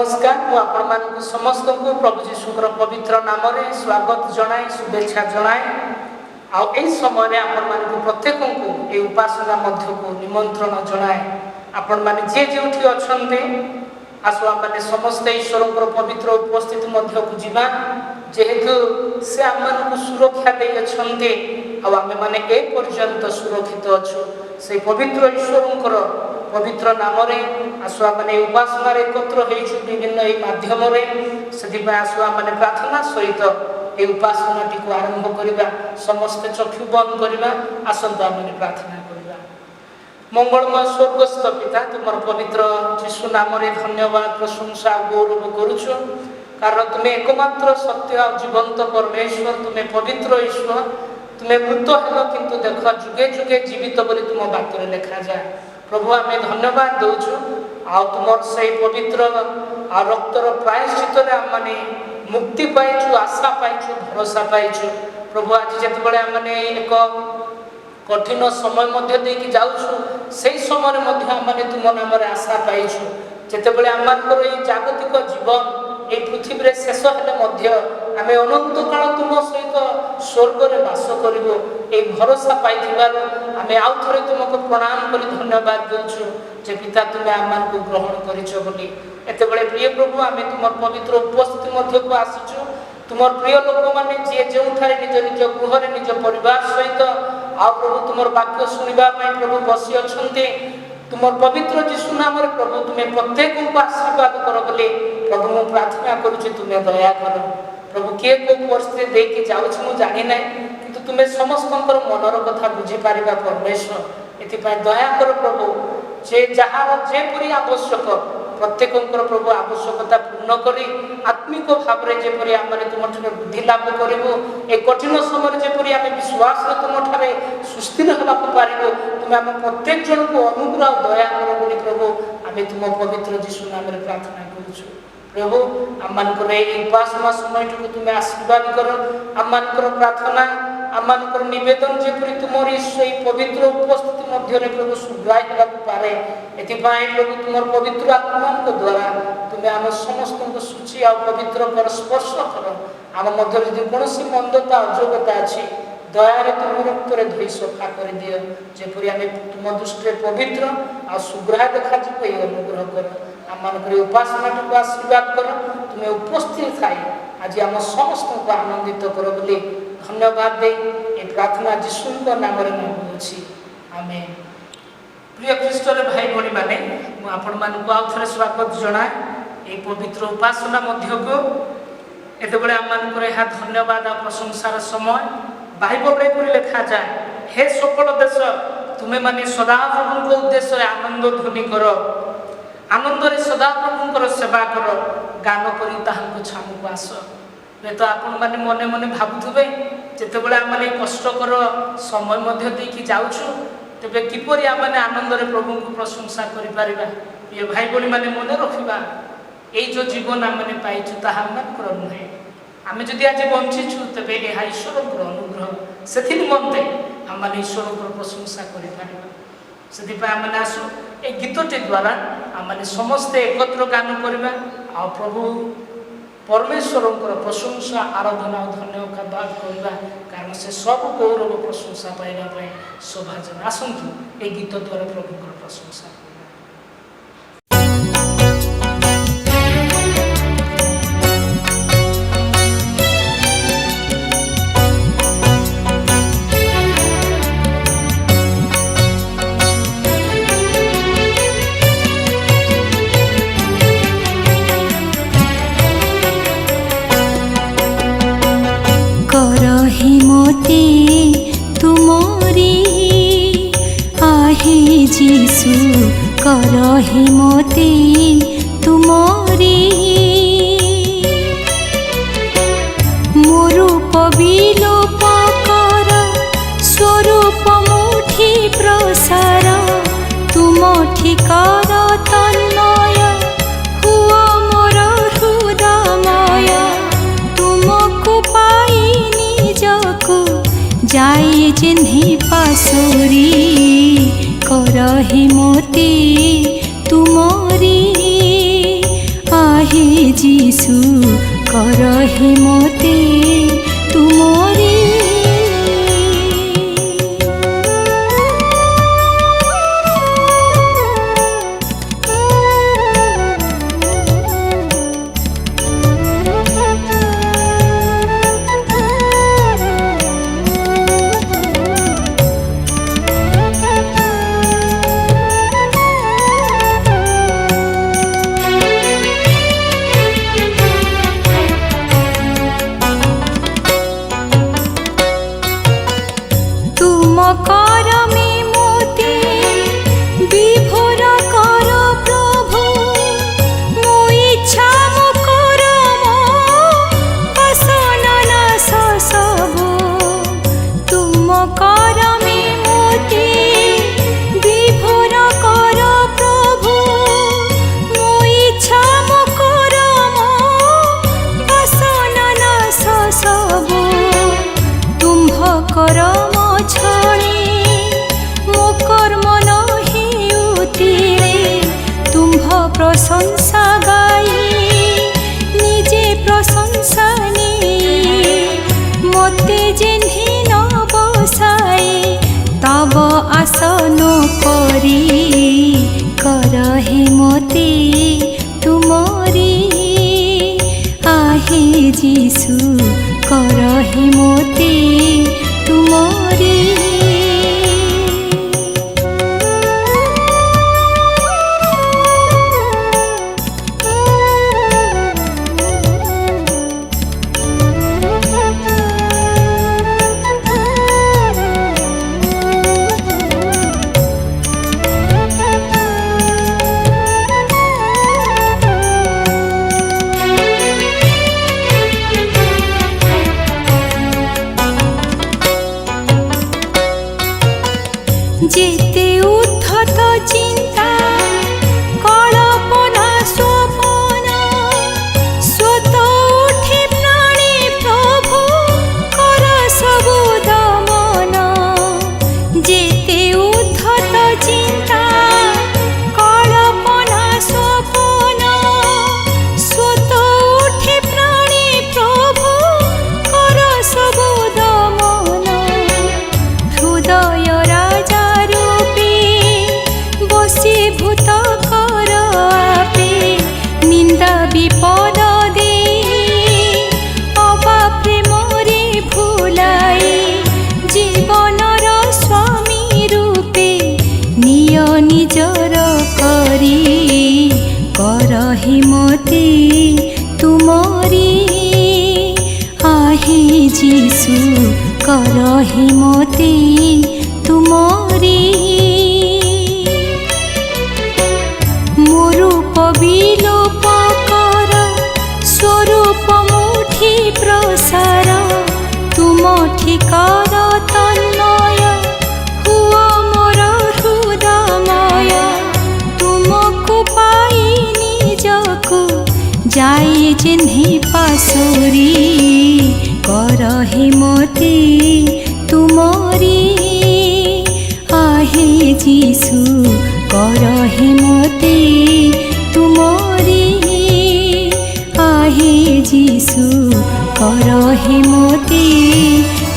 नमस्कार मु आपण मानक समस्त को प्रभु जीशुकर पवित्र नाम रे स्वागत जनाए शुभेच्छा जनाए आ समय आपण मानक प्रत्येक को ए उपासना मध्य को निमंत्रण जनाए आपण माने जे जेउठी अछन्ते आसु आमे समस्त ईश्वर पवित्र उपस्थिति मध्य को जीवा जेहेतु से आम सुरक्षा दे अछन्ते आ आमे माने ए पर्यंत सुरक्षित अछु से पवित्र ईश्वर पवित्र नाम रे आसुआ माने उपासना रे एकत्र हेछु विभिन्न ए माध्यम रे सेति पय आसुआ माने प्रार्थना सहित ए उपासना टी को आरंभ करिबा समस्त चक्षु बंद करिबा आसंता माने प्रार्थना करिबा। मंगलमय स्वर्गस्थ पिता तुमर पवित्र यीशु नाम रे धन्यवाद प्रशंसा गौरव करूछु कारण तुमे एकमात्र सत्य और जीवंत परमेश्वर तुमे पवित्र ईश्वर तुमे मृत हेलो किंतु देख जुगे जुगे जीवित बोली तुम वाक्य लिखा जाए। प्रभु आम धन्यवाद दौचु आ तुम से पवित्र आ रक्तर प्रायश्चित आम मैंने मुक्ति पाइचु आशा पाइचु भरोसा पाइचु। प्रभु आज जिते आम एक कठिन समय मध्य देकी जाउछु से समय आम तुम नाम आशा पाइचु जिते आम जागतिक जीवन ये पृथ्वी रे शेष हेले आम अनंत काल तुम सहित स्वर्ग रे वास करिवो ए भरोसा पाइथिबार आम आउ थरे तुमको प्रणाम करी धन्यवाद देउछु जे पिता तुमे आमान को ग्रहण करिछो बोली। एते बळे प्रिय प्रभु आम तुमर पवित्र उपस्थिति मध्य को आसीछु तुमर प्रिय लोक माने जे जेउठारे निज निज गृह रे निज परिवार सहित आ प्रभु तुमर वाक्य सुनिबा पय प्रभु बसी अछन्ते तुमर पवित्र यीशु नाम रे प्रभु तुमे प्रत्येक को आशीर्वाद कर बोले प्रभु मु प्रार्थना करूछु तुमे दया कर प्रभु किए को परिस्थिति देकी जाउछ मु जानि नै किंतु तुमे समस्तंकर मनर कथा बुझी पारिबा परमेश्वर एति पय दया कर प्रभु जे जहार जे परि आवश्यक प्रत्येकंकर प्रभु आवश्यकता पूर्ण करी आत्मिक भाव रे जे परि आमरे तुम ठने बुद्धि लाभ करिवो ए कठिन समय जे परि आमे विश्वास रे तुम ठारे सुस्थिर हबा को पारिवो तुमे आम प्रत्येक जन को अनुग्रह दया कर बोली प्रभु आमे तुम पवित्र यीशु नाम रे प्रार्थना करूछु। प्रभु आमनकर ए उपासना समय को तुमे आशीर्वाद कर आमनकर प्रार्थना आमनकर निवेदन जेपरि तुमरी से पवित्र उपस्थिति मध्य रे प्रभु सुग्राय हेबा पारे एति पय प्रभु तुमर पवित्र आत्मा को द्वारा तुमे आम समस्त को सूची आ पवित्र कर स्पर्श कर आम मध्य रे कोनोसी मंदता अजोगता अछि दया रे तुम रक्त रे धोई सफा कर दियो जेपरि आमे तुम दृष्टि रे पवित्र आ सुग्राय देखा जिवे अनुग्रह कर आमनकर उपासना को आशीर्वाद कर तुमे उपस्थित थाई आज आम समस्त को आनंदित कर बोली धन्यवाद दे ए प्रार्थना यीशु नाम रे मांगुछि आमेन। प्रिय ख्रीष्ट रे भाई भणी माने मु आपण मान को आउथरे स्वागत जणाए ए पवित्र उपासना मध्य को एते बळे आम मान को यह धन्यवाद आ प्रशंसार समय बाइबल रे पुरी लिखा जाए हे सकल देश तुमे माने सदा प्रभु को उद्देश्य रे आनंद ध्वनि करो आनंद रे सदा प्रभु को सेवा करो गान करी ताहां छामु को आस रे तो आपण माने मने मने भाबुथबे जेते बळे आम माने कष्टकर समय मध्य देकी जाउछु तेबे किपरि आम माने आनंद रे प्रभु को प्रशंसा करि परिबा ये भाई बोली माने मने रखिबा ए जो जीवन आम माने पाइछु ताहा मन कर नहे आमे जदि आज बंचिछु तेबे ए ईश्वर को अनुग्रह सेथि निमंते आम माने ईश्वर को प्रशंसा करि परिबा सेथि पय आम माने आसु ए गीतटे द्वारा आम माने समस्त एकत्र गान करबा आ प्रभु परमेश्वर प्रशंसा आराधना और धन्यवाद करवा कारण से सब गौरव प्रशंसा पाइबा शोभाजन आसतु ए गीत द्वारा प्रभु प्रशंसा जीसु करहि मोते तुमरी मोरूप विलोप कर स्वरूप मुठी प्रसार तुमठी कर तन्मय हुआ मोर हृदय तुमको पाई निजको जाई जिन्हि पासुरी करहि मोते तुमरी आहे जीसु करहि मोते तुमरी। प्रशंसा गाई निजे प्रशंसा मोते जेन्हि न बसाए तब आसन करी करहि मोते तुमरी। आहे जीसु करहि मोते तुमरी। जेते उद्धत चिंता कल्पना स्वप्न स्वत उठे प्राणी प्रभु कर सबु दमन। जेते उद्धत चिंता कल्पना स्वप्न स्वत उठे प्राणी प्रभु कर सबु दमन। हृदय राजा भूत कर आपे निंदा विपद दे अबा प्रेमरे भुलाई जीवनर स्वामी रूपे निय निजर करी करहि मोते तुमरी। आहे जीसु करहि मोते तुमरी। मोरूप विलोप कर स्वरूप मुठी प्रसार तुमठी कर तन्मय हुआ मोर हृदमय। तुमको पाई निजको जाई जिन्हि पासुरी करहि मोते तुमरी। आहे जीसु करहि मोते तुमरी। आहे जीसु करहि मोते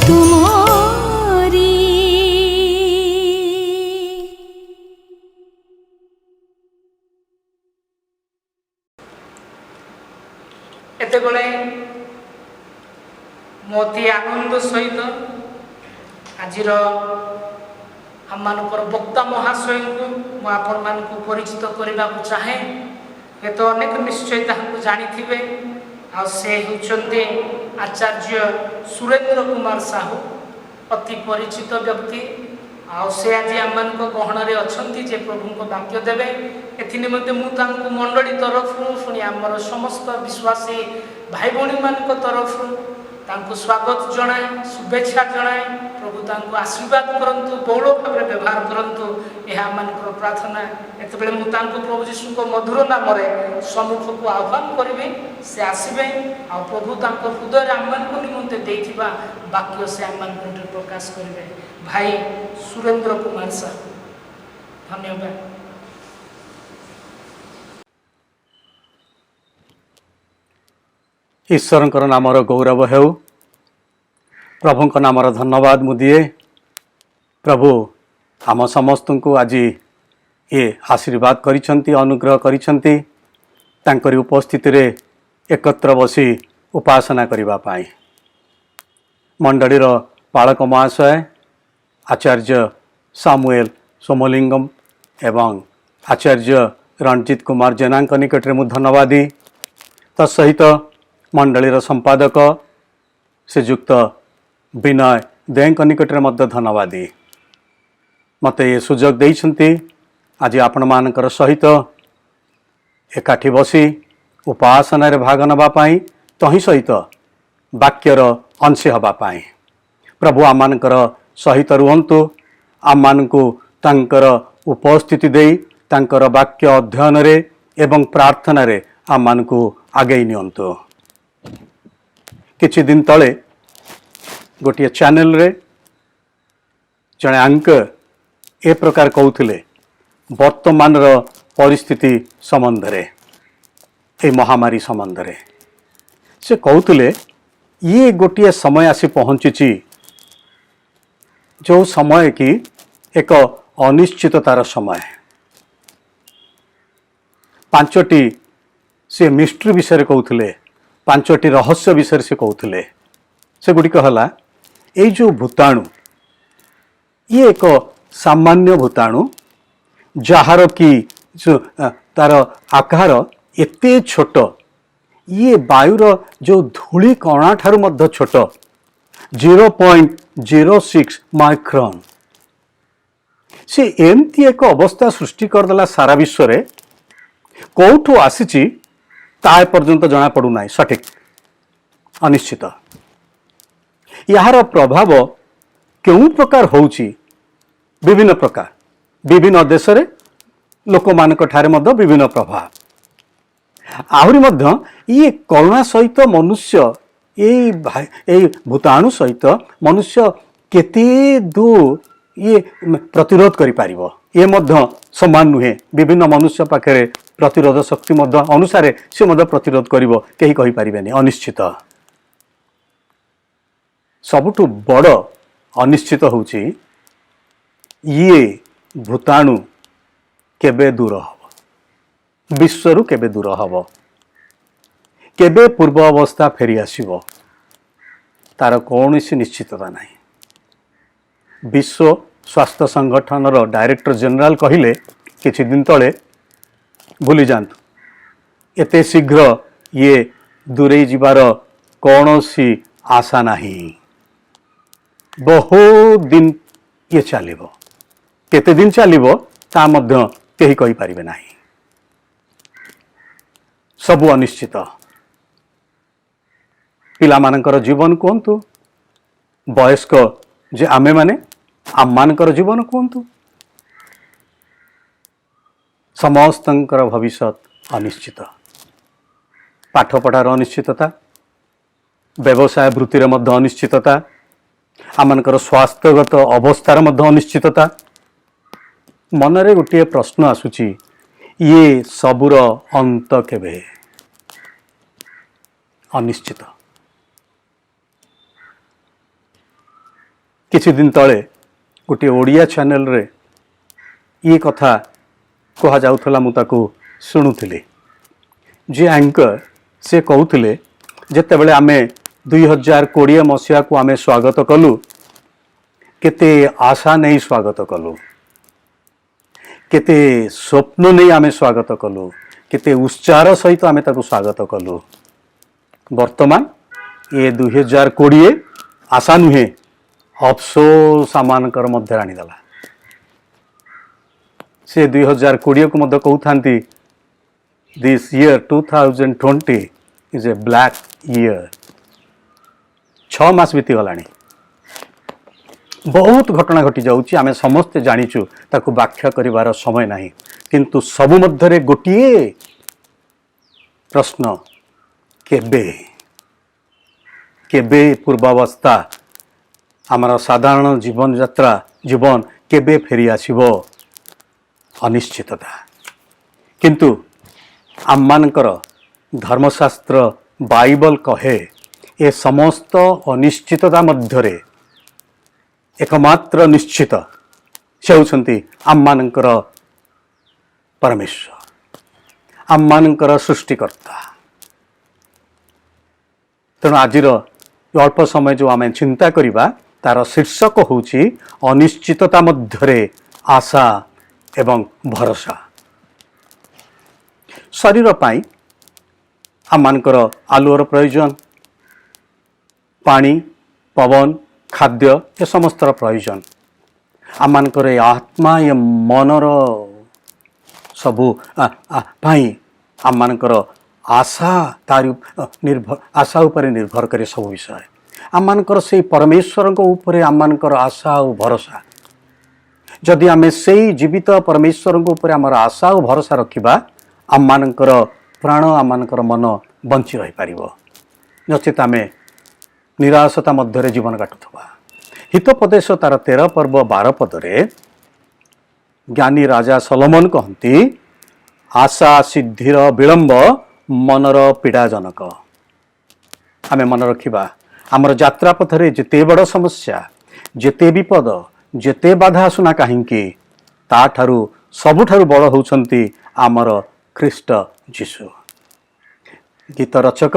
तुमरी। एतेबेले मोती आनंद सहित आजिर आमମାନଙ୍କର ବକ୍ତା ମହାଶୟଙ୍କୁ ମୁଁ ଆପଣମାନଙ୍କୁ ପରିଚିତ କରିବାକୁ ଚାହେଁ। ହୁଏତ ଅନେକ ନିଶ୍ଚୟ ତାହାକୁ ଜାଣିଥିବେ। ଆଉ ସେ ହେଉଛନ୍ତି ଆଚାର୍ଯ୍ୟ ସୁରେନ୍ଦ୍ର କୁମାର ସାହୁ, ଅତି ପରିଚିତ ବ୍ୟକ୍ତି। ଆଉ ସେ ଆଜି ଆମମାନଙ୍କ ଗହଣରେ ଅଛନ୍ତି ଯେ ପ୍ରଭୁଙ୍କ ବାକ୍ୟ ଦେବେ। ଏଥି ନିମନ୍ତେ ମୁଁ ତାଙ୍କୁ ମଣ୍ଡଳୀ ତରଫରୁ ପୁଣି ଆମର ସମସ୍ତ ବିଶ୍ୱାସୀ ଭାଇ ଭଉଣୀମାନଙ୍କ ତରଫରୁ ତାଙ୍କୁ ସ୍ୱାଗତ ଜଣାଏ, ଶୁଭେଚ୍ଛା ଜଣାଏ। ପ୍ରଭୁ ତାଙ୍କୁ ଆଶୀର୍ବାଦ କରନ୍ତୁ, ବହୁଳ ଭାବରେ ବ୍ୟବହାର କରନ୍ତୁ, ଏହା ଆମମାନଙ୍କର ପ୍ରାର୍ଥନା। ଏତେବେଳେ ମୁଁ ତାଙ୍କୁ ପ୍ରଭୁ ଯୀଶୁଙ୍କ ମଧୁର ନାମରେ ସମ୍ମୁଖକୁ ଆହ୍ୱାନ କରିବି। ସେ ଆସିବେ ଆଉ ପ୍ରଭୁ ତାଙ୍କ ହୃଦୟରେ ଆମମାନଙ୍କ ନିମନ୍ତେ ଦେଇଥିବା ବାକ୍ୟ ସେ ଆମମାନଙ୍କ ନିମନ୍ତେ ପ୍ରକାଶ କରିବେ। ଭାଇ ସୁରେନ୍ଦ୍ର କୁମାର ସାହୁ, ଧନ୍ୟବାଦ। ईश्वर नामर गौरव हो प्रभु नामर धन्यवाद मुदिए प्रभु आम समस्त को आज ये आशीर्वाद करिसंती अनुग्रह करिसंती तांकरी उपस्थिति रे एकत्र बसी उपासना करिबा पाई मंडलीर पालक महाशय आचार्य सामुएल सोमलिंगम एवं आचार्य रणजित कुमार जेना निकट में धन्यवादी तत्सहित मंडलीर संपादक श्रीजुक्त विनय देंक निकट में धन्यवादी मत ये सुजोग देइछंती आज आपण मानकर सहित एकाठी बसी उपासना रे भाग नबा पाई तही सहित वाक्यर अंश हबा पाई प्रभु आम मानकर सहित रुहंतु आम मानकु तांकर उपस्थिति देई तांकर वाक्य अध्ययन रे एवं प्रार्थना रे आम मानकु आगे नियंतु किछि दिन तले गोटे चैनल रे जड़े एंकर ए प्रकार कहूथिले वर्तमान परिस्थिति संबंध रे ए महामारी संबंध रे से कहूथिले ये गोटे समय आसी पहुंची जो समय की एक अनिश्चिततार समय पांचटी से मिस्ट्री विषय कहूथिले पांचटी रहस्य विषय से कहूथिले से गुड़िक हला ये जो भूताणु ये एक सामान्य भूताणु जार की जो तार आकार एते छोट ये वायुर जो धूली कणा ठारू मध्य छोट 0.06 माइक्रोन से एमती एक अवस्था सृष्टि करदेला सारा विश्व रे कौठू आसीची ता पर्यंत जना पड़ू ना सठिक अनिश्चित यार प्रभाव क्यों प्रकार होउची विभिन्न प्रकार विभिन्न देश रे लोक मानक ठारे मध्य विभिन्न प्रभाव आहुरी मध्य ये कोरोना सहित मनुष्य ये भूताणु सहित मनुष्य केते दूर ये प्रतिरोध करि पारिबो ये मध्य समान नुहे विभिन्न मनुष्य पाखे प्रतिरोध शक्ति मध्य अनुसार से मध्य प्रतिरोध करिबो केही कहि पारिबेनी अनिश्चित सबुठु बड़ अनिश्चित होउची ये भूताणु केबे दूर हब विश्वरु केबे दूर हब केबे पूर्व अवस्था फेरी आसीबो तार कौनसी निश्चितता नहीं विश्व स्वास्थ्य संगठन रो डायरेक्टर जनरल कहिले किछि दिन तले भूली जातु एते शीघ्र ये दूरे जिबार कौनसी आशा नहीं बहुत दिन ये चलिबो केते दिन चलिबो ता मध्य केही कहि परिबे नाही सबु अनिश्चित पिला मानकर जीवन कहतु वयस्क जे आमे माने आम मानकर जीवन कहतु समस्तंकर भविष्य अनिश्चित पाठ पढ़ार अनिश्चितता व्यवसाय वृत्तिर मध्य अनिश्चितता आमनकर स्वास्थ्यगत अवस्थार मध्य अनिश्चितता मनरे गोटे प्रश्न आसुची ये सबुर अंत केबे अनिश्चित किछि दिन तले गोटे ओडिया चैनल रे ये कथा कहा जाउथला मु ताको सुनुथिले जे एंकर से कहूथिले जेते बेले आमे 2020 मसीहा को आमे स्वागत कलु केते आशा नहीं स्वागत कलु केते स्वप्न नहीं आमे स्वागत कलु केते उत्साह सहित आमे ताको स्वागत कलु वर्तमान ये 2020 आशा नुहे अफसोस आमानकर मध्य आनीदेला से 2020 को मध्य कहउथांती this year 2020 is a black year 6 मास बीती गलानी बहुत घटना घटी जाउची आमे समस्त जानिचु ताकू व्याख्या करिवार समय नाही किंतु सबु मध्यरे गोटिए प्रश्न केबे केबे पूर्वावस्था आमर साधारण जीवन यात्रा जीवन केबे फेरी आसीबो अनिश्चितता किंतु आम मानकर धर्मशास्त्र बाइबल कहे ए समस्त अनिश्चितता मध्यरे एकमात्र निश्चित से होउछन्ति आममानंकर परमेश्वर, आममानंकर सृष्टिकर्ता। तेणु आज अल्प समय जो आम चिंता करिबा तार शीर्षक होउछि अनिश्चितता मध्यरे आशा एवं भरोसा। शरीर पाई आममानकर आलुर प्रयोजन, पानी, पवन, खाद्य ए समस्तर प्रयोजन। आममानकर आत्मा ए मनर सबु पाई आममानकर आशा तार निर्भर, आशा उपरे निर्भर करे सब विषय। आममानकर से परमेश्वर को उपरे आममानकर आशा और भरोसा। जदि आमे से जीवित परमेश्वर को उपरे आमर आशा और भरोसा रखिबा, आममानकर प्राण, आममानकर मन बंची रही पारिबो। नचेत आमे निराशता मध्यरे जीवन काटुथबा। हितोपदेश तार 13 पर्व 12 पदरे ज्ञानी राजा सलोमन कहती, आशा सिद्धिर विलंब मनर पीड़ाजनक। आमे मन रखिबा आमर यात्रा पथरे जेते बड़ समस्या, जेते विपद, जेते बाधा आसुना काहींकी, ताठारु सबुठारु बड़ होउछन्ति आमर ख्रीष्ट जीशु। गीत रचक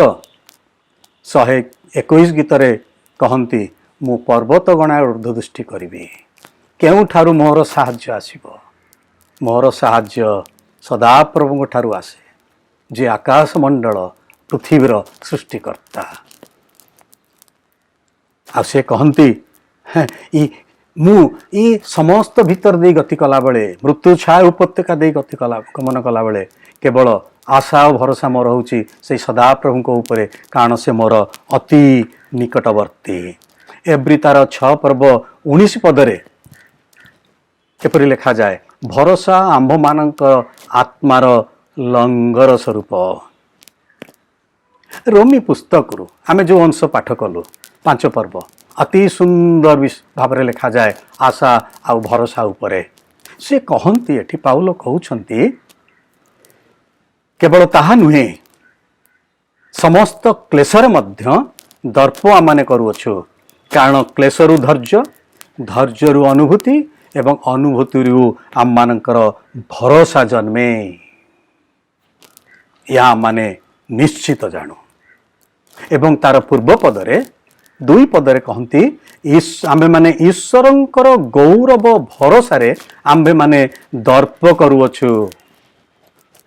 121 गीतरे कहन्ति, मु पर्वत गणा ऊर्ध्वदृष्टि करिबि, केउठारु मोर साहाय्य आसिबो। मोर साहाय्य सदाप्रभुଙ୍କ ଠାରୁ आसे, जे आकाश मंडल पृथ्वीर सृष्टिकर्ता। आ से कहती मु समस्त भीतर दे गति कला बेले, मृत्यु छाया उपत्यका दे गति कला गमन कला बेले केवल आशा और भरोसा मोर होउची से सदाप्रभुଙ୍କ उपरे, कारण से मोर अति निकटवर्ती। एब्री तार 6 पर्व 19 पदरे केपरि लिखा जाए, भरोसा आंभ मानक आत्मार लंगर स्वरूप। रोमी पुस्तक रु आमे जो अंश पाठ कलु 5 पर्व अति सुंदर भाव में लिखा जाए आशा आउ भरोसा उपरे। से कहती एठी पाउल कहउछंती, केवल ताहा नुहे, समस्त क्लेशर मध्य दर्प आमाने करूअछु, कारण क्लेशरु धैर्य, धैर्यरु अनुभूति एवं अनुभूतिरु आम मानकर भरोसा जन्मे। या माने निश्चित जानू। एवं तार पूर्व पदरे 2 पदरे कहती, आम्भे माने ईश्वरंकर गौरव भरोसा रे आम्भे माने दर्प करूअछु।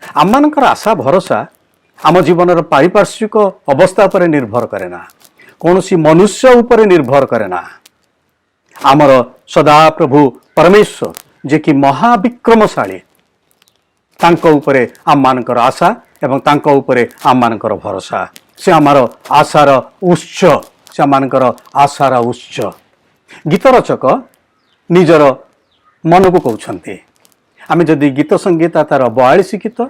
आम मानकर आशा भरोसा आम जीवन पारिपार्श्विक अवस्था पर निर्भर करे ना, कौनसी मनुष्य उपर निर्भर करे ना। आमर सदा प्रभु परमेश्वर जे कि महाविक्रमशाली, तांको उपरे आम मानकर आशा एवं तांको उपरे आम मानकर भरोसा। से आमार आशार उत्स, से आम मानकर आशार उत्स। गीत रचक निजर मन को कहते, आम जदि गीत संगीता तार 42 गीत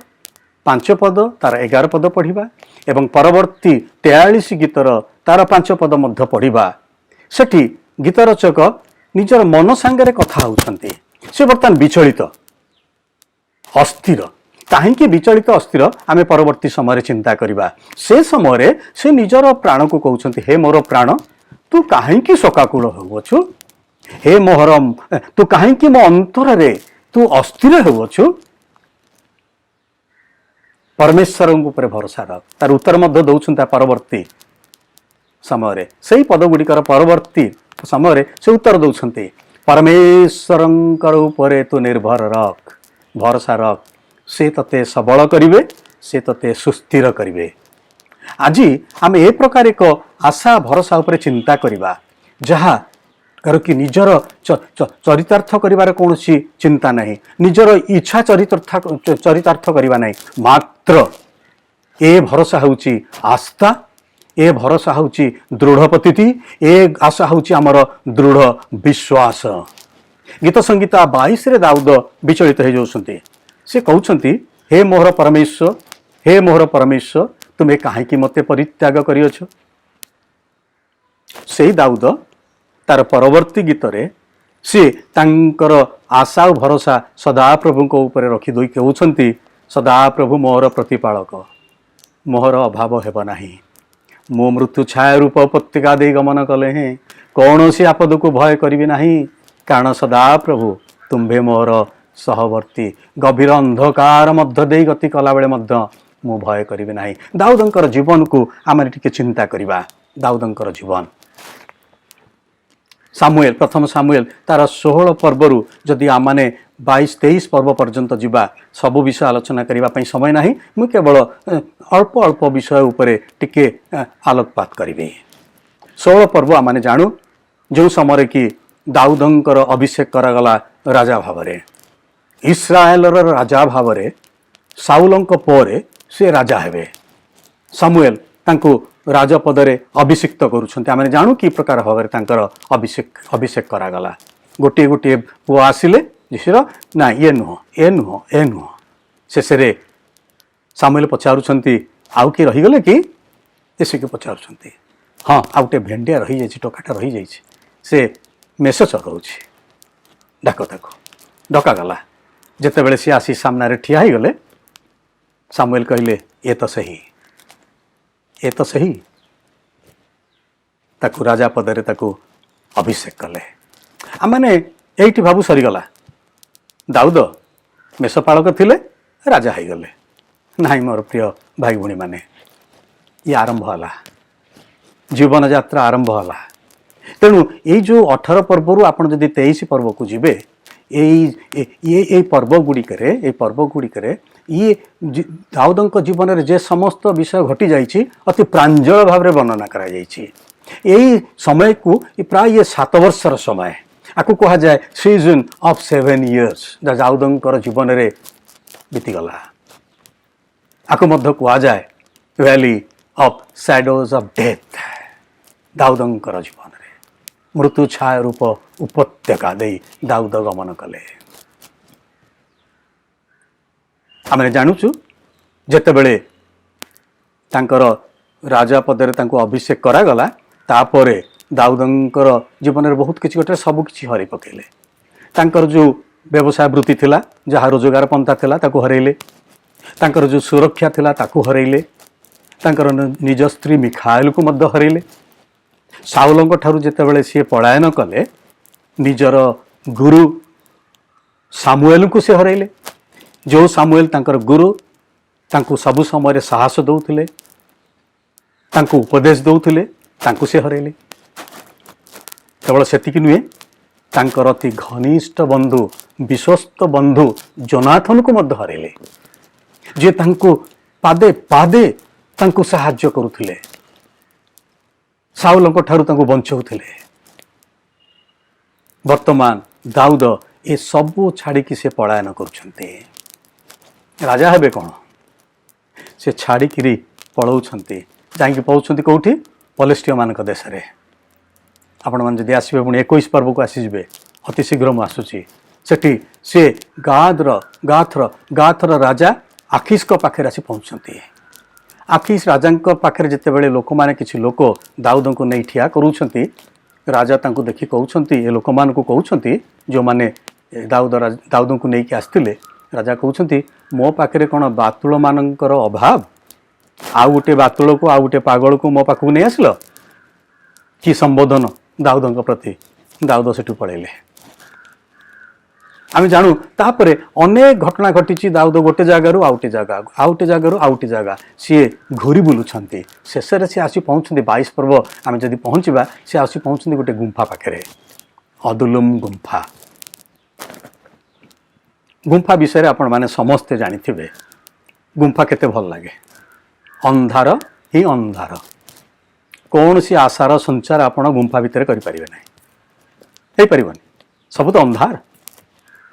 5 पद तार 11 पद पढ़ा एवं परवर्ती 43 गीतर तार 5 पद मध्य पढ़ा, सेठी गीत रचक निजर मन सांगे कथा होउछन्ति। से बर्तमान विचलित अस्थिर, कहीं विचलित अस्थिर आमे परवर्ती समय चिंता करिबा। से समय से निजर प्राण को कहउछन्ति, हे मोर प्राण तू कहीं शोकाकुल होउछु, हे मोहरम तू कहीं मो अंतर रे तू अस्थिर होउछु। परमेश्वर ऊपर भरोसा रख। तार उत्तर मध्य दौछन्ता परवर्ती समय से पद गुड़िकर परवर्ती समय से उत्तर दौछन्ति, परमेश्वर उपरे तू निर्भर रख, भरोसा रख, से तते सबल करिवे, से तते सुस्थिर करिवे। आज आम ए प्रकार एक आशा भरोसा उपरे चिंता करिबा, जहा कर कि निजर चरितार्थ करिबार कोनोसी चिंता नहीं, निजर इच्छा चरितार्थ करिबा नहीं, मात्र ए भरोसा होउची आस्था, ए भरोसा होउची दृढ़ पतिति, ए आशा होउची आमर दृढ़ विश्वास। गीत संगीता 22 रे दाऊद विचलित हो जाउछन्ति। से कहउछन्ति, हे मोहर परमेश्वर, हे मोहर परमेश्वर तुमे काहेकि मते परित्याग करियछ। से दाऊद तार परवर्ती गीतरे से तांकर आशा और भरोसा सदा प्रभु को ऊपर रखी दई कहउछन्ति, सदा प्रभु मोहर प्रतिपालक, मोहर अभाव हेब नाही, मो मृत्यु छाया रूप उपत्यका दे गमन कले हैं कौन सी आपद को भय करी नहीं कारण सदा प्रभु तुम्भे मोर सहवर्ती गभीर अंधकार मध्य दे गति कला बेले मध्य मु भय करी नहीं। दाऊदंकर जीवन को आम टिके चिंता करवा। दाऊदंकर जीवन सामुएल प्रथम सामुएल तार 16 पर्वरु जदि आम मैंने 22-23 पर्व पर्यंत जीवा सबु विषय आलोचना करने समय ना मु केवल अल्प अल्प विषय उपरे टिके आलोकपात करी। 16 पर्व आम जानू जो समय कि दाऊदंकर अभिषेक करागला राजा भावरे इस्राएल राजा भावरे साउलंक पोरे से राजा हेबे। सामुएल तांको राजपदरे अभिषिक्त करुछन्ते आमे जानू कि प्रकार भाव अभिषेक करागला। गोटे गोटे पुओ आसिले जीशर ना ये नुह शेष सामुएल पचारुछन्ति आउ कि रहीगले कि एसे के पचारुछन्ति हाँ आउ गोटे भेंडिया रही जाइछि टोकाटा रही जाइछि से मेष चरौछि डाक ताको डकागला। जेतेबेले सी आसी सामने ठिया ही गले सामुएल कहले ये तो सही ताकू राजा पदरे ताकू अभिषेक कले। आम मैंने यही भावु सरीगला दाऊद मेषपालक थिले राजा हो गले ना मोर प्रिय भाई भूणी माने ये आरंभ है जीवन यात्रा आरंभ है। तेणु ये जो 18 पर्वर आपड़ जदि 23 पर्व को जीवे ये पर्व गुड़िक ये दाऊदंक जीवन में जे समस्त विषय घटी जाइए अति प्रांजल भाव में वर्णना करा यही समय को प्राय ये 7 वर्षर समय आपको कह जाए सीजन ऑफ 7 years दाऊदंकर जीवन में बीतीगला। आपको मध्य कह जाए valley of shadows of death दाऊदंकर जीवन में मृत्यु छाया रूप उपत्यका दे दाऊद गमन कले। आम जानुचु जेतेबेले तांकर राजा पदरे तांको अभिषेक करागला तापरे दाऊदंकर जीवन में बहुत किसी गोटे सबकि हरई पकेले। तांकर जो व्यवसाय वृत्ति थिला जहाँ रोजगार पंथा थिला ताको हरइले तांकर जो सुरक्षा थिला ताको हरइले तांकर निज स्त्री मिखाएल को मध्य हरइले। साउलंक ठारू जेतेबेले सी पलायन कले निजर गुरु सामुएल को से हरइले जो सामुएल तांकर गुरु तांको सबु समय साहस दौले तांको उपदेश दौले तांको से हरइले। केवल सेतिक नुहे तांकर अति घनिष्ठ बंधु विश्वस्त बंधु जोनाथन को मध्य हरइले जे तांको पादे पादे तांको सहाय्य करुथिले साउलंक ठारू तांको बंचाउथिले। वर्तमान दाऊद ए सबू छाड़ी से पलायन करुछन्ते राजा हेबे कौन से छाड़ी पलाउछन्ते जाइए पाउछन्ते कौटी पलेस्टिय मान देश में आपण मैंने जदि आसबे पुणी 21 पर्व को आसीजे अति शीघ्र मु आसुची सेठी से गाथर राजा आखिश पाखे आसी पहुँचती। आखिश राजा पाखे जितेबाला लोक मैंने किसी लोक दाऊद को नहीं ठिया करूछन्ति राजा तांको देखि कहउछन्ति ए लोक मान को कहउछन्ति जो माने दाऊद को लेकिन आसते राजा कहउछन्ति मो पाखे कौन बातुल मानकर अभाव आउ गोटे बातुल को आउ गोटे पागल को मो पाखक नहीं आसल कि संबोधन दाऊद प्रति दाऊद सेठू पलैले। आम जानू तापरे अनेक घटना घटी दाऊद गोटे जगार आउटे जगार आउटे जगह सी घूरी बुलूंट शेष सी आसी पहुँचती 22 पर्व आम जब पहुँचा सी आसी पहुँचती गोटे गुंफा पाखे अदुलुम गुंफा विषय आपण माने समस्ते जानिथिबे गुंफा केते भल लागे अंधार ही अंधार कौन सी आशार संचार आपण गुंफा भितर करि परिबे नै हे परिबनी सब तो अंधार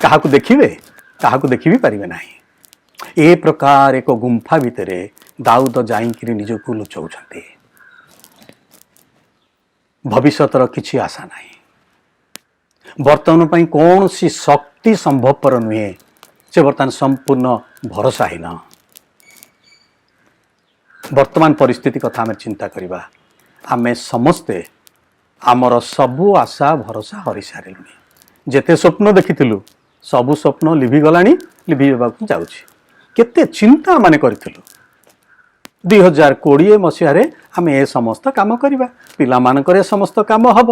क्या देखिए क्या देखि भी पारे ना ए प्रकार एक गुंफा भितर दाऊद जाइकरी निजक लुचाऊँ भविष्यतर किसी आशा ना बर्तमान कौन सी शक्ति संभवपर नुहे से बर्तमान संपूर्ण भरोसाहीन वर्तमान परिस्थिति कथा आम चिंता करवा आम समस्ते आमर सबू आशा भरोसा हरि सारे जेते स्वप्न देखिलु सबु स्वप्न लिभिगला लिभि जाऊँ केते चिंता माने करिथिलु 2020 ମସିହାରେ ଆମେ ଏ ସମସ୍ତ କାମ କରିବା, ପିଲାମାନଙ୍କର ଏ ସମସ୍ତ କାମ ହେବ,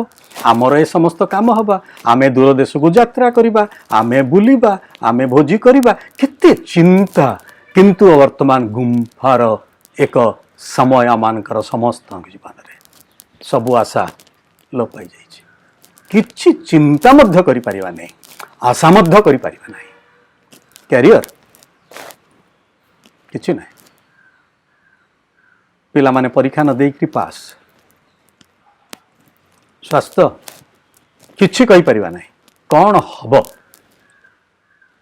ଆମର ଏ ସମସ୍ତ କାମ ହେବ, ଆମେ ଦୂର ଦେଶକୁ ଯାତ୍ରା କରିବା, ଆମେ ବୁଲିବା, ଆମେ ଭୋଜି କରିବା, କେତେ ଚିନ୍ତା। କିନ୍ତୁ ବର୍ତ୍ତମାନ ଗୁମ୍ଫାର ଏକ ସମୟ ଆମମାନଙ୍କର ସମସ୍ତଙ୍କ ଜୀବନରେ ସବୁ ଆଶା ଲୋପ ପାଇଯାଇଛି। କିଛି ଚିନ୍ତା ମଧ୍ୟ କରିପାରିବା ନାହିଁ, ଆଶା ମଧ୍ୟ କରିପାରିବା ନାହିଁ। କ୍ୟାରିୟର କିଛି ନାହିଁ, ପିଲାମାନେ ପରୀକ୍ଷା ନ ଦେଇକରି ପାସ୍, ସ୍ୱାସ୍ଥ୍ୟ କିଛି କହିପାରିବା ନାହିଁ କ'ଣ ହେବ।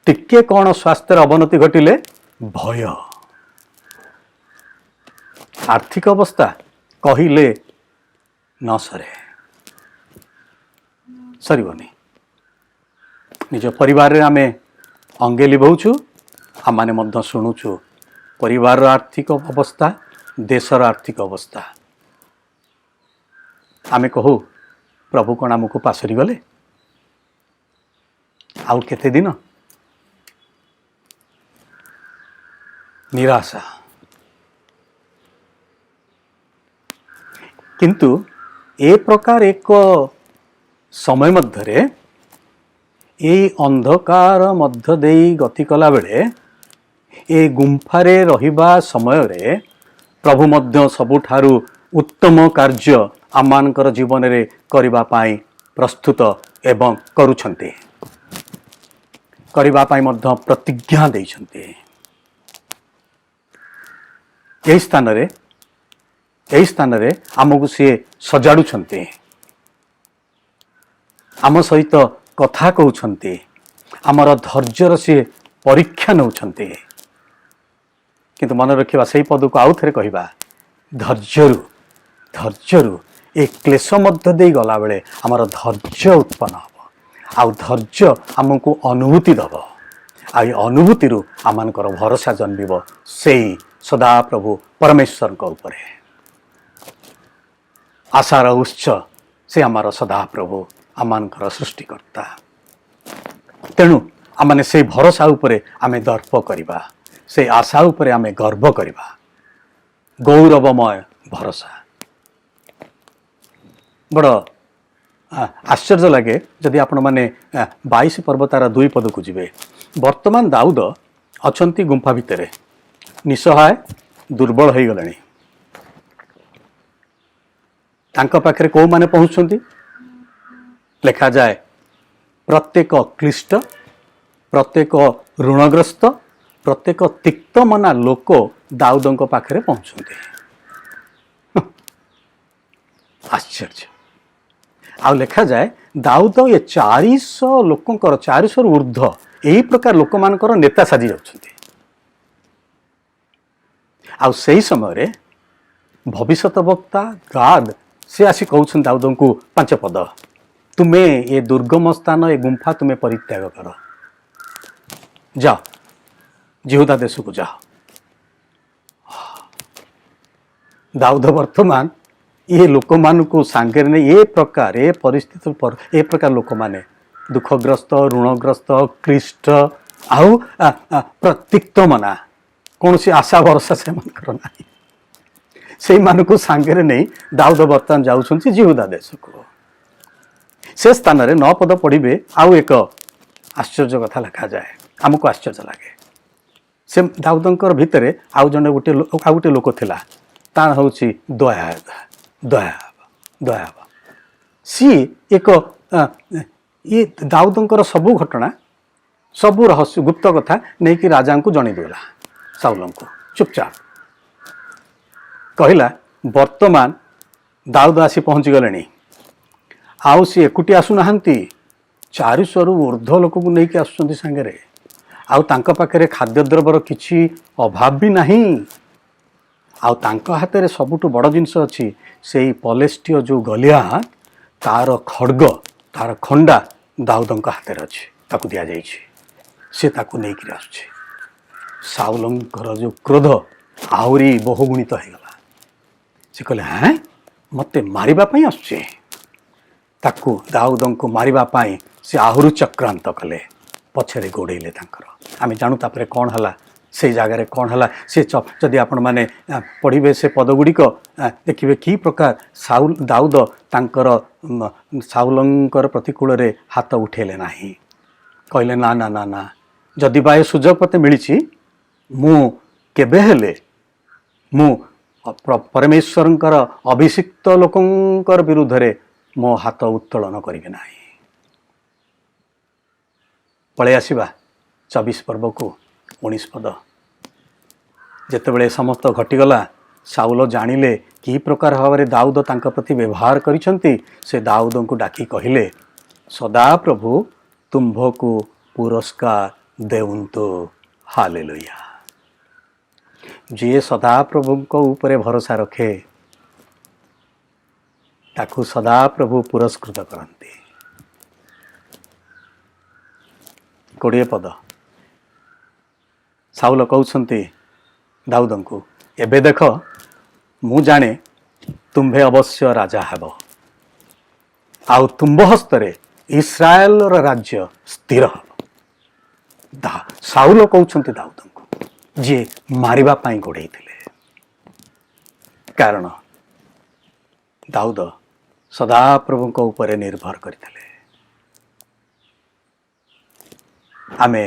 ଟିକେ କ'ଣ ସ୍ୱାସ୍ଥ୍ୟର ଅବନତି ଘଟିଲେ ଭୟ, ଆର୍ଥିକ ଅବସ୍ଥା କହିଲେ ନ ସରେ, ସରିବନି। ନିଜ ପରିବାରରେ ଆମେ ଅଙ୍ଗେ ଲିଭଉଛୁ, ଆମମାନେ ମଧ୍ୟ ଶୁଣୁଛୁ ପରିବାରର ଆର୍ଥିକ ଅବସ୍ଥା, ଦେଶର ଆର୍ଥିକ ଅବସ୍ଥା। ଆମେ କହୁ ପ୍ରଭୁ କ'ଣ ଆମକୁ ପାଶୋରି ଗଲେ? ଆଉ କେତେ ଦିନ? ନିରାଶା। କିନ୍ତୁ ଏ ପ୍ରକାର ଏକ ସମୟ ମଧ୍ୟରେ, ଏଇ ଅନ୍ଧକାର ମଧ୍ୟ ଦେଇ ଗତି କଲାବେଳେ, ଏ ଗୁମ୍ଫାରେ ରହିବା ସମୟରେ ପ୍ରଭୁ ମଧ୍ୟ ସବୁଠାରୁ ଉତ୍ତମ କାର୍ଯ୍ୟ ଆମମାନଙ୍କର ଜୀବନରେ କରିବା ପାଇଁ ପ୍ରସ୍ତୁତ ଏବଂ କରୁଛନ୍ତି, କରିବା ପାଇଁ ମଧ୍ୟ ପ୍ରତିଜ୍ଞା ଦେଇଛନ୍ତି। ଏହି ସ୍ଥାନରେ ଆମକୁ ସିଏ ସଜାଡ଼ୁଛନ୍ତି, ଆମ ସହିତ କଥା କହୁଛନ୍ତି, ଆମର ଧୈର୍ଯ୍ୟର ସିଏ ପରୀକ୍ଷା ନେଉଛନ୍ତି। କିନ୍ତୁ ମନେ ରଖିବା, ସେଇ ପଦକୁ ଆଉ ଥରେ କହିବା, ଧୈର୍ଯ୍ୟରୁ ଏ କ୍ଲେଶ ମଧ୍ୟ ଦେଇ ଗଲାବେଳେ ଆମର ଧୈର୍ଯ୍ୟ ଉତ୍ପନ୍ନ ହେବ, ଆଉ ଧୈର୍ଯ୍ୟ ଆମକୁ ଅନୁଭୂତି ଦେବ, ଆଉ ଏ ଅନୁଭୂତିରୁ ଆମମାନଙ୍କର ଭରସା ଜନ୍ମିବ ସେଇ ସଦାପ୍ରଭୁ ପରମେଶ୍ୱରଙ୍କ ଉପରେ। ଆଶାର ଉତ୍ସ ସେ ଆମର ସଦାପ୍ରଭୁ, ଆମମାନଙ୍କର ସୃଷ୍ଟିକର୍ତ୍ତା। ତେଣୁ ଆମମାନେ ସେଇ ଭରସା ଉପରେ ଆମେ ଦର୍ପ କରିବା, ସେଇ ଆଶା ଉପରେ ଆମେ ଗର୍ବ କରିବା। ଗୌରବମୟ ଭରସା। ବଡ଼ ଆଶ୍ଚର୍ଯ୍ୟ ଲାଗେ ଯଦି ଆପଣମାନେ 22 ପର୍ବ ତାର 2 ପଦକୁ ଯିବେ। ବର୍ତ୍ତମାନ ଦାଉଦ ଅଛନ୍ତି ଗୁମ୍ଫା ଭିତରେ, ନିଃସହାୟ, ଦୁର୍ବଳ ହୋଇଗଲେଣି। ତାଙ୍କ ପାଖରେ କେଉଁମାନେ ପହଞ୍ଚୁଛନ୍ତି? ଲେଖାଯାଏ ପ୍ରତ୍ୟେକ କ୍ଳିଷ୍ଟ, ପ୍ରତ୍ୟେକ ଋଣଗ୍ରସ୍ତ, ପ୍ରତ୍ୟେକ ତିକ୍ତମନା ଲୋକ ଦାଉଦଙ୍କ ପାଖରେ ପହଞ୍ଚୁଛନ୍ତି। ଆଶ୍ଚର୍ଯ୍ୟ। ଆଉ ଲେଖାଯାଏ ଦାଉଦ ଏ 400 ଲୋକଙ୍କର, 400ରୁ ଉର୍ଦ୍ଧ୍ୱ ଏହି ପ୍ରକାର ଲୋକମାନଙ୍କର ନେତା ସାଜି ଯାଉଛନ୍ତି। ଆଉ ସେହି ସମୟରେ ଭବିଷ୍ୟତ ବକ୍ତା ଗାଦ ସେ ଆସି କହୁଛନ୍ତି ଦାଉଦଙ୍କୁ 5 ପଦ, ତୁମେ ଏ ଦୁର୍ଗମ ସ୍ଥାନ, ଏ ଗୁମ୍ଫା ତୁମେ ପରିତ୍ୟାଗ କର, ଯାଅ ଜିହୁଦା ଦେଶକୁ ଯାଅ। ଦାଉଦ ବର୍ତ୍ତମାନ ଏ ଲୋକମାନଙ୍କୁ ସାଙ୍ଗରେ ନେଇ ଏ ପ୍ରକାର, ଏ ପରିସ୍ଥିତି, ଏ ପ୍ରକାର ଲୋକମାନେ ଦୁଃଖଗ୍ରସ୍ତ, ଋଣଗ୍ରସ୍ତ, କ୍ଳିଷ୍ଟ, ଆଉ ତିକ୍ତମନା, କୌଣସି ଆଶା ଭରସା ସେମାନଙ୍କର ନାହିଁ, ସେଇମାନଙ୍କୁ ସାଙ୍ଗରେ ନେଇ ଦାଉଦ ବର୍ତ୍ତମାନ ଯାଉଛନ୍ତି ଜିହୁଦା ଦେଶକୁ। ସେ ସ୍ଥାନରେ 9 ପଦ ପଢ଼ିବେ, ଆଉ ଏକ ଆଶ୍ଚର୍ଯ୍ୟ କଥା ଲେଖାଯାଏ, ଆମକୁ ଆଶ୍ଚର୍ଯ୍ୟ ଲାଗେ। ସେ ଦାଉଦଙ୍କର ଭିତରେ ଆଉ ଗୋଟେ ଲୋକ ଥିଲା, ତାର ହେଉଛି ଦୟାବ। ସିଏ ଏକ ଇଏ ଦାଉଦଙ୍କର ସବୁ ଘଟଣା, ସବୁ ରହସ୍ୟ, ଗୁପ୍ତ କଥା ନେଇକି ରାଜାଙ୍କୁ ଜଣେଇଦେଲା। ସାଉଲଙ୍କୁ ଚୁପଚାପ କହିଲା, ବର୍ତ୍ତମାନ ଦାଉଦ ଆସି ପହଞ୍ଚିଗଲେଣି, ଆଉ ସିଏ ଏକୁଟି ଆସୁନାହାନ୍ତି, 400ରୁ ଉର୍ଦ୍ଧ୍ୱ ଲୋକକୁ ନେଇକି ଆସୁଛନ୍ତି ସାଙ୍ଗରେ, ଆଉ ତାଙ୍କ ପାଖରେ ଖାଦ୍ୟଦ୍ରବ୍ୟର କିଛି ଅଭାବ ବି ନାହିଁ, ଆଉ ତାଙ୍କ ହାତରେ ସବୁଠୁ ବଡ଼ ଜିନିଷ ଅଛି, ସେଇ ପଲେଷ୍ଟିୟ ଯେଉଁ ଗଲିଆତ, ତାର ଖଡ଼ଗ, ତାର ଖଣ୍ଡା ଦାଉଦଙ୍କ ହାତରେ ଅଛି, ତାକୁ ଦିଆଯାଇଛି, ସେ ତାକୁ ନେଇକରି ଆସୁଛି। ସାଉଲଙ୍କର ଯେଉଁ କ୍ରୋଧ ଆହୁରି ବହୁଗୁଣିତ ହେଇଗଲା। ସେ କହିଲେ, ମୋତେ ମାରିବା ପାଇଁ ଆସୁଛି। ତାକୁ ଦାଉଦଙ୍କୁ ମାରିବା ପାଇଁ ସେ ଆହୁରି ଚକ୍ରାନ୍ତ କଲେ, ପଛରେ ଗୋଡ଼େଇଲେ ତାଙ୍କର। ଆମେ ଜାଣୁ ତାପରେ କ'ଣ ହେଲା, से जगार कौन है से जदि आपण मैंने पढ़े से पदगुड़िक देखिए कि प्रकार दाऊद तांकर साउलंकर प्रतिकूल रे हाथ उठेले ना कहले ना ना ना ना जदि बा सुजोग मते मिली मु केबे हेले मु परमेश्वरंकर अभिषिक्त लोकंकर विरुद्ध रे मो हाथ उत्तोलन करिवे नाही। पळे आसीबा 24 पर्व को 19 पद जेतेबेले समस्त घटीगला साउल जानिले कि प्रकार भाव में दाऊद तांका प्रति व्यवहार करिसंती से दाऊद को डाकी कहिले सदा प्रभु तुम्भको पुरस्कार देउंतो हालेलुया। जे सदा प्रभु को ऊपर भरोसा रखे ताकू सदा प्रभु पुरस्कृत करते। 20 पद साउल कहउछंती दाऊद को एबे देख मु जाने तुम्भे अवश्य राजा हेब आउ तुम्भ हस्तरे इस्राएल राज्य स्थिर हेब। साउल कहउछंती दाऊद को जे मारिबा पाई गोड़े कारण दाऊद सदा प्रभु को ऊपर निर्भर करते। आमे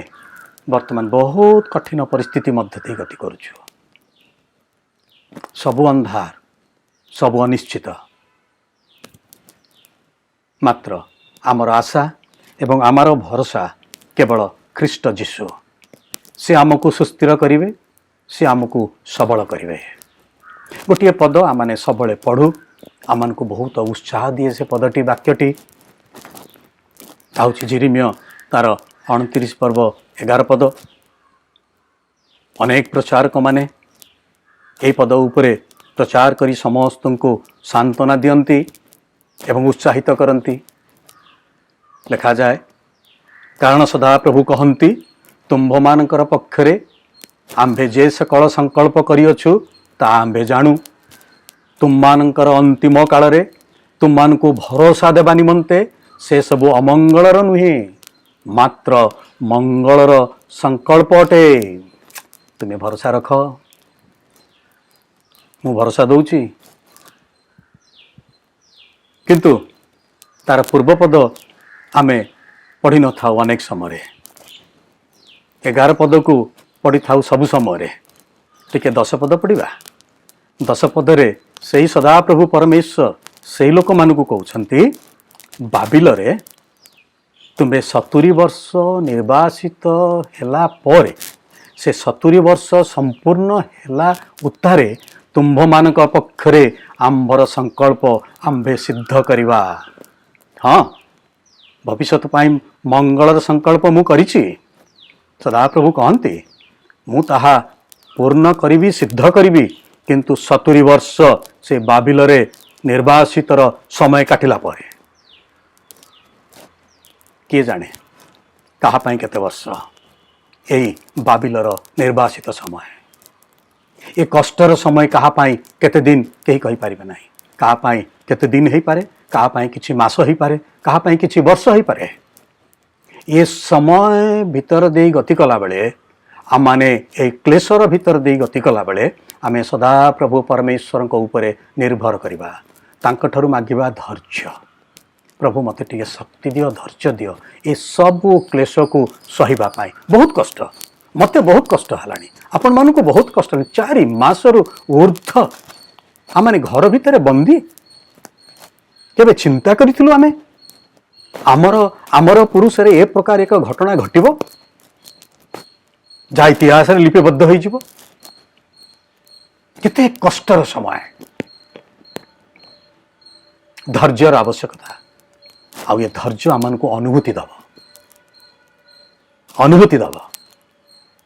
वर्तमान बहुत कठिन परिस्थिति मध्य गति करुछु सबु अंधार सबु अनिश्चित मात्र आमर आशा एवं आमर भरोसा केवल ख्रीष्ट जीशु से आमको सुस्थिर करिवे से आमको सबल करिवे। गोटे पद आमने सबले पढ़ू आमान को बहुत उत्साह दिए से पदटी वाक्यटी आउछि जिरिमिया तार 29 पर्व 11 पद अनेक प्रचारक माने यही पद उपरे प्रचार करी समस्त को सांत्वना दियंती एवं उत्साहित करती। लिखा जाए कारण सदा प्रभु कहती तुम्भ मानकर पक्षरे आंभे जे सकल संकल्प करिअछु ता आंभे जाणु तुम मानकर अंतिम काल रे तुम मान को भरोसा देवा निमंते से सबु अमंगलर नुहे मात्र मंगलर संकल्प अटे। तुम्हें भरोसा रख मु भरोसा दौची किंतु तार पूर्व पद आमे पढ़ी न था अनेक समय 11 पद को पढ़ी था सबु समय टिके 10 पद पढ़ा 10 पदरे से ही सदा प्रभु परमेश्वर से लोक मान को कहते बाबिल रे तुम्हें 70 वर्ष निर्वासित हेला परे से 70 वर्ष संपूर्ण हेला उत्तारे तुम्भ मानक पक्षरे आंबर संकल्प आंबे सिद्ध करिवा। हाँ भविष्यत पाई मंगलर संकल्प मु करिछि सदा प्रभु कहते मु ताहा पूर्ण करिवि सिद्ध करिवि किंतु 70 वर्ष से बाबिल रे निर्वासितर समय काटिला परे किए जाने कहा पाई केते वर्ष यही बाबिलर निर्वासित समय ये कष्टर समय कहा पाई केते दिन कहीं कहि पारिबे नाही कहा पाई केते दिन हेई पारे कहा पाई किछि मास हेई पारे कहा पाई किछि वर्ष हेई पारे ये समय भीतर दे गति कला बेले आमाने ए क्लेशर भीतर दे गति कला बेले आमे सदा प्रभु परमेश्वर को ऊपर निर्भर करिबा तांक ठरु मागिबा धैर्य प्रभु मते टिके शक्ति दियो धैर्य दियो ए सब क्लेश को सहिबा पाई बहुत कष्ट मते बहुत कष्ट हलानी आपण मान को बहुत कष्ट 4 मासरु ऊर्ध्व आमाने घर भितर बंदी केबे चिंता करिथिलु आमे आमर पुरुष रे ए प्रकार एक घटना घटिबो जा इतिहास रे लिपिबद्ध होई जिवो केते कष्टर समय धैर्यर आवश्यकता आउ ये धैर्य आमान को अनुभूति दब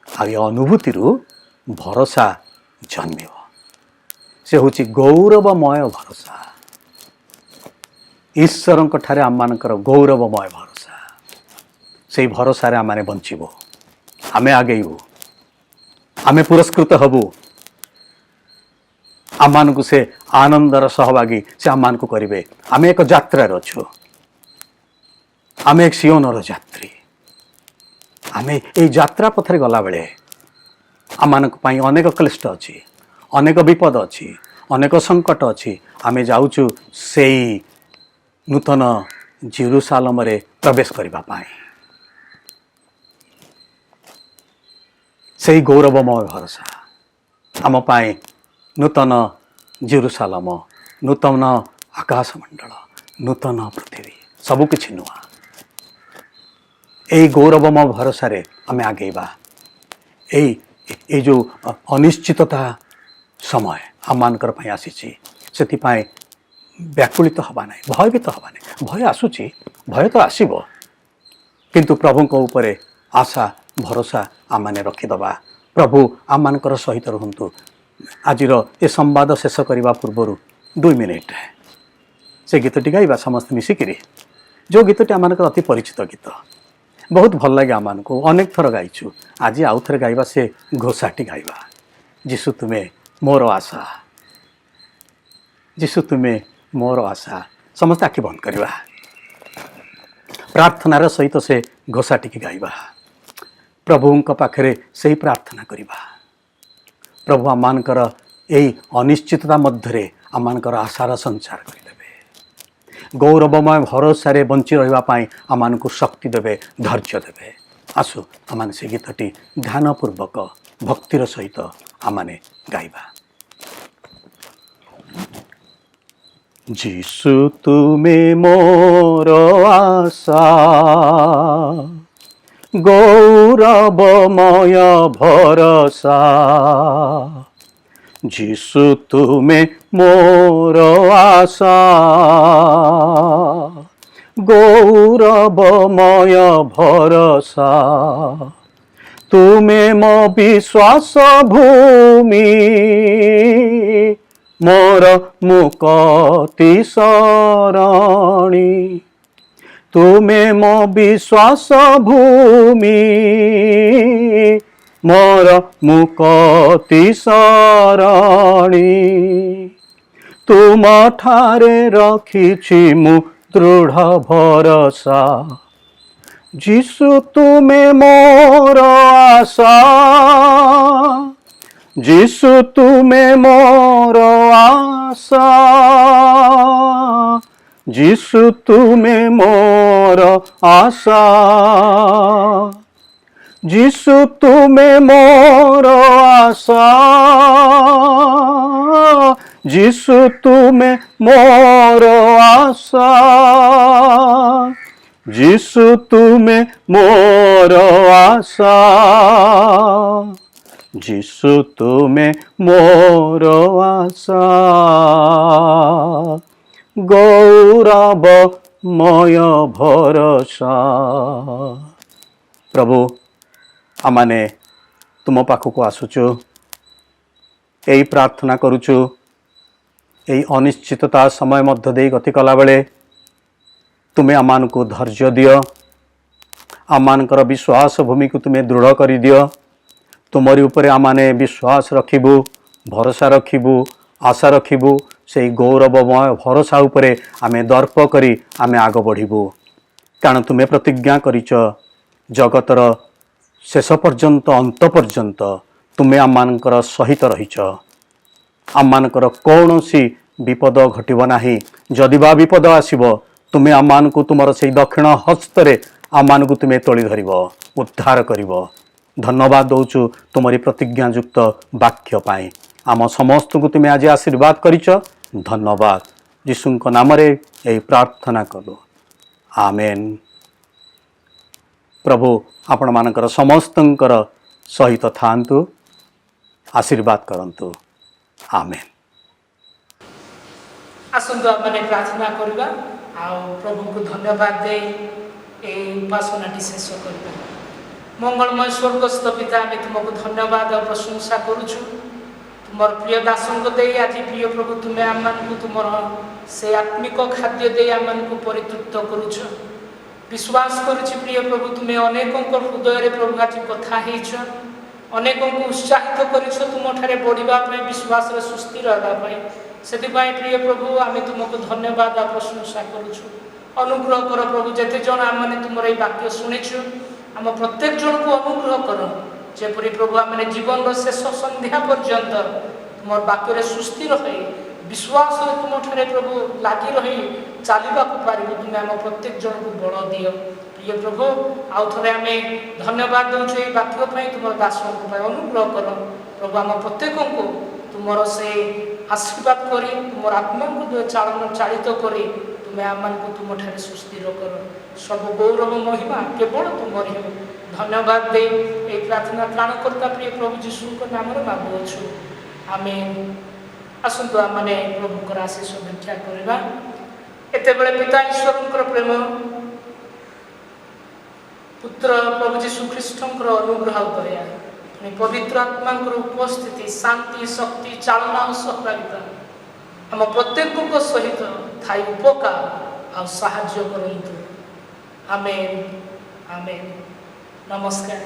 आ ये अनुभूति रु भरोसा जन्म से हूँ गौरवमय भरोसा ईश्वर ठारे आम मानकर गौरवमय भरोसा से भरोसा रे आम बंचबू आमे आगेबू आमे पुरस्कृत हबू आम मान को से आनंदर सहभागी से आम मान को करेंगे आमे एक यात्रा अच्छु आमे एक सियोनर यात्री आमे ए यात्रा पथरे गला बेले आमानक पई अनेक क्लिष्ट अच्छी अनेक विपद अच्छी अनेक संकट अच्छी आमे जाउछु सेई नूतन जेरूसालम रे प्रवेश करबा पाई सेई गौरवमय भरोसा आम पाई नूतन जेरूसालम नूतन आकाशमंडल नूतन पृथ्वी सबकिछि नुआ यही गौरवमय भरोसा रे आमे आगेबा ए जो अनिश्चितता समय आमानकर पई आसीछि सेतिपाई व्याकुलित हवा नहीं भयभीत हवा नहीं भय आसुची भय तो आसीबो किंतु प्रभु को ऊपर आशा भरोसा आमाने रखिदबा प्रभु आमानकर सहित रुहंतु आजिर ए संवाद शेष करने पूर्व 2 मिनिट से गीतटी गाइबा समस्त मिसिकिरी जो गीतटी आमानकर अति परिचित गीत बहुत भल लगे आमान को अनेक थर गाइछु आज आउ थे गाइबा से घोषाटी गाइबा जीशु तुम्हें मोर आशा जीशु तुम्हें मोर आशा समस्त आखि बंद करवा प्रार्थनार सहित से घोषाटी गाइबा प्रभु पाखरे से प्रार्थना करवा प्रभु आमानकर यही अनिश्चितता मध्य आमानकर आशार संचार करदेवे गौरवमय भरोसा रे बंची रहिबा पाई आमान को शक्ति देवे धैर्य देवे आसु आमान से गीतटी ध्यानपूर्वक भक्तिर सहित आमाने गाइबा जीशु तुम्हें मोर आशा गौरवमय भरोसा जीशु तुम्हें मोर आशा गौरवमय भरोसा तुम्हें मो विश्वास भूमि मोर मुक्ति शरणी तुम्हें मो विश्वास भूमि मोर मुक्ति शरणी तुम ठारे रखिछि मु दृढ़ भरोसा जीशु तुम्हें मोर आशा जीशु तुम्हें मोर आशा जीशु तुम्हें मोर आशा जीशु तुम्हें मोर आशा जीशु तुम्हें मोर आशा जीशु तुम्हें मोर आशा जीशु तुम्हें मोर आशा गौरवमय भरोसा प्रभु आमाने तुम पाखक आसुचु यही प्रार्थना करुचु यही अनिश्चितता समय मध्य दे गति कला बेले तुम्हें आमान को धैर्य दियो आमानकर विश्वास भूमि को तुम्हें दृढ़ कर दियो तुमरी ऊपर आमाने विश्वास रखिबु भरोसा रखिबु आशा रखिबु से गौरवमय भरोसा उपरे आमे दर्प करी आमे आग बढ़िबु कारण तुम्हें प्रतिज्ञा करिच जगतर शेष पर्यंत अंत पर्यंत तुम्हें आमानकर सहित रहिच आमानकर कौनसी विपद घटिब नाही जदि बा विपद आसीबो तुम्हें आमान को तुमर से दक्षिण हस्तरे आमान को तुम्हें तोली धरिब उद्धार करिब धन्यवाद दौचु तुमरी प्रतिज्ञायुक्त वाक्य पाए आम समस्त को तुम्हें आज आशीर्वाद करिच धन्यवाद यीशुଙ୍କ नामरे यही प्रार्थना कलु आमेन प्रभु आपण मानकर समस्तंकर सहित थांतु आशीर्वाद करंतु आमेन आसंतु आमने प्रार्थना करबा आ प्रभु को धन्यवाद दे ए उपासनाटी शेष करबा मंगलमय स्वर्गस्थ पिता आमे तुमको धन्यवाद और प्रशंसा करूछु तुमर प्रिय दासंग दे आज प्रिय प्रभु तुम्हें आमन को तुमर से आत्मिक खाद्य दे आमन को परितृप्त करूछ विश्वास करुछि प्रिय प्रभु तुम्हें अनेकों हृदय रे प्रभु आज कथा हेछ अनेकों को उत्साहित करिछ तुम ठारे बढ़िबा पय विश्वास रे सुस्थिर रहबा पय सेति पय प्रिय प्रभु आमे तुमको धन्यवाद और प्रशंसा करूछु अनुग्रह कर प्रभु जते जन आमने तुमर ए वाक्य सुनिछु आम प्रत्येक जन को अनुग्रह कर जेपरी प्रभु आम जीवन शेष संध्या पर्यंत तुम वाक्य सुस्थिर हो विश्वास तुम ठारे प्रभु लगी रही चलवा पारू तुम्हें आम प्रत्येक जन को बल दियो प्रिय प्रभु आउ थे आम धन्यवाद दूचु ये वाक्य तुम दासन अनुग्रह कर प्रभु आम प्रत्येक को तुम से आशीर्वाद कर तुम आत्मा को चालित कर तुम्हें आम तुम ठारे सुस्थिर कर सब गौरव महिमा केवल तुम धन्यवाद दे ये प्रार्थना त्राणकर्ता प्रिय प्रभु जीशु नाम मांगुछु आमेन। आसतु आमने प्रभुकर आशीष व्याख्या करवा एते बेले पिता ईश्वर प्रेम पुत्र प्रभु जीशु ख्रीष्टर अनुग्रह दया पवित्र आत्मा उपस्थिति शांति शक्ति चालना और सहभागिता आम प्रत्येक सहित थाई उपकार आ साहाय्य करंतु आमेन आमेन। नमस्कार।